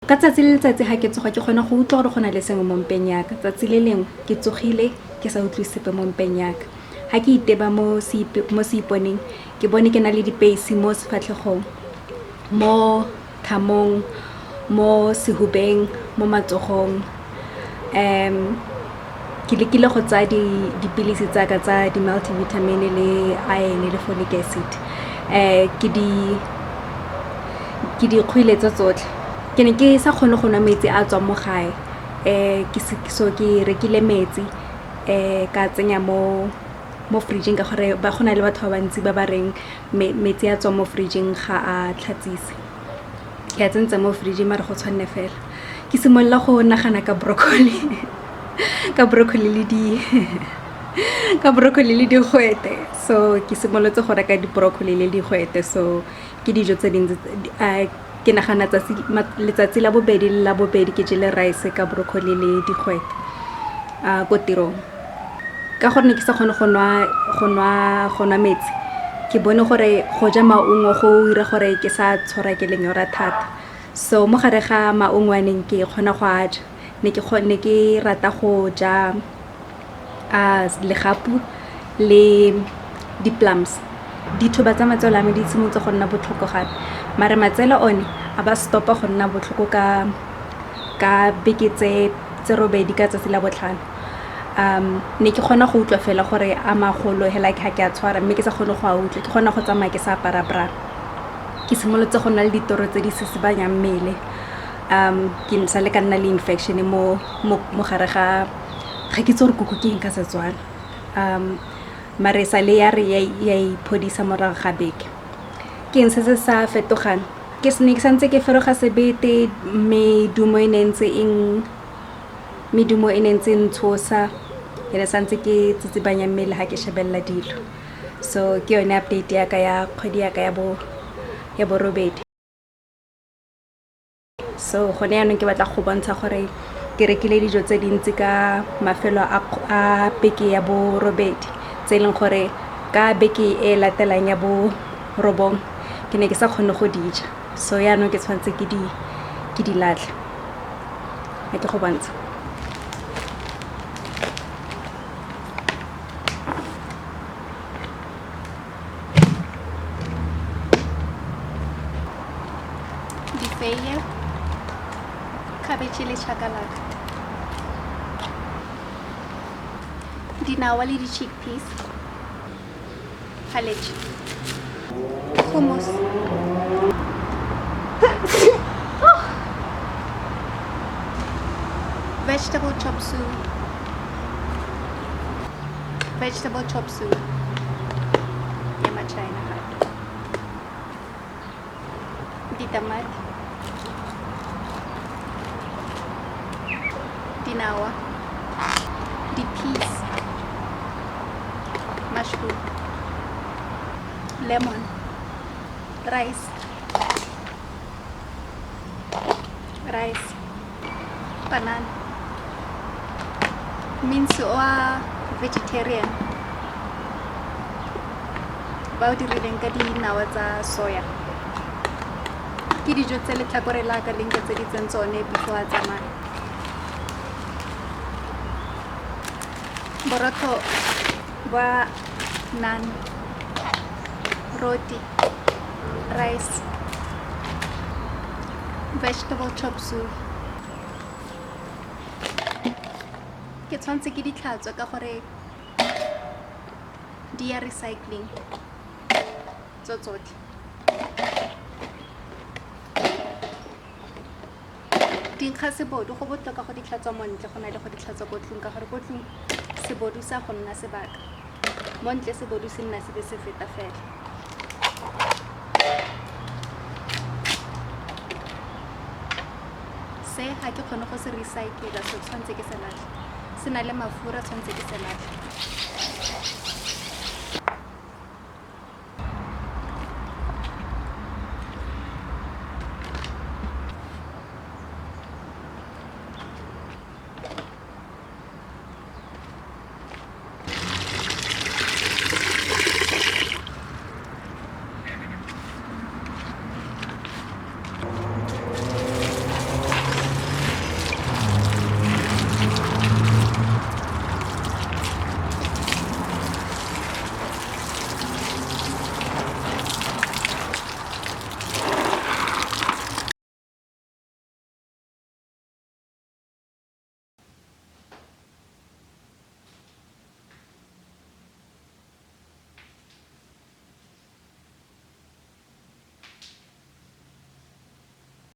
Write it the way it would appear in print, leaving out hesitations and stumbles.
Ka tsatsi le letsatsi ga ke tsoga ke kgona go utlwa gore go na le sengwe mo mpeng yaka. Tsatsi le lengwe ke tsogile ke sa utlwe sepe mo mpeng yaka. Ga ke iteba mo seiponeng ke bone ke na le dipeisi mo sefatlhegong, mo thamong, mo sehubeng, mo matsogong. Ke lekile go tsaya dipilisi tsaka tsa di-multivitamin le iron le folic acid. Ke di kgwiletse tsotlhe. Ke ne ke sa kgone go nwa metsi a tswang mo gae. Ke rekile metsi ka tsenya mo fridge-ing ka gore ba gona le batho ba bantsi ba ba reng metsi a tswang mo fridge-ing ga a tlhatsise. Ke a tsentse mo fridge-ing mare go tshwanne fela. Ke simolola go nagana ka broccoli ka broccoli le digwete. So ke simolotse go reka di-broccoli le digwete. So ke dijo tse dintsi ke nagana letsatsi la bobedi ke jele rice ka broccoli le digwete ko tirong. Ka gore ne ke sa kgone go nwa metsi, ke bone gore go ja maungo go ira gore ke sa tshwara ke lenyora thata. So mo gare ga maungo a neng ke kgona go a ja, ne ke rata go ja legapu le di-plums. Dithuba tsa matswele a me di simolotse go nna botlhoko gape, mare matsele one a ba stopa go nna botlhoko ka beke tse robedi ka tsatsi la botlhano. Ne ke kgona go utlwa fela gore a magolo hela ga ke a tshwara, mme ke sa kgone go a utlwa, ke kgona go tsamaya ke sa apara bra. Ke simolotse go nna le ditoro tse di sesebanyang mmele. Ke sa le ka nna le infection mo gare ga ke itse gore koko ke eng ka Setswana. Mare sa le ya re ya iphodisa morago ga beke. Ke eng se se sa fetogang? Ke santse ke feroga sebete, medumo e ne ntse ntshosa, ke ne santse ke tsitsibanya mmele ha ke shebella dilo. So ke yone update ya ka ya kgwedi ya ka ya bo robedi. So gone yaanong ke batla go bontsha gore ke rekile dijo tse dintsi ka mafelo a beke ya bo robedi, tse leng gore ka beke e latelang ya bo robong ke ne ke sa kgone go dija. So yaanong ke tshwanetse ke di latlhe. Ha ke go bontsha difeye, khabetšhe le chakalaka, dinawa le di-chickpeas, haletšhe, hummus, vegetable chop suey ya ma-China gape, ditamati, dinawa, di-peas, mushroom, lemon, rice, banana, mince wa vegetarian ba o dirileng ka dinawa tsa soya. Ke dijo tse letlhakore la ka le nketseditseng tsone before a tsamaya. Borotho ba naan, roti, rice, vegetable chop suey. Ke tshwanetse ke di tlhatswe ka gore di ya recycling tsotlhe. Dinkga sebodu go botoka go di tlhatswa mo ntle go na le go di tlhatswa ko tlung, ka gore ko tlung sebodu sa go nna sebaka, mo ntle sebodu se nna se be se feta fela. Se ga ke kgone go se recycler, so tshwanetse ke se latlhe. Se na le mafura, tshwanetse ke se latlhe.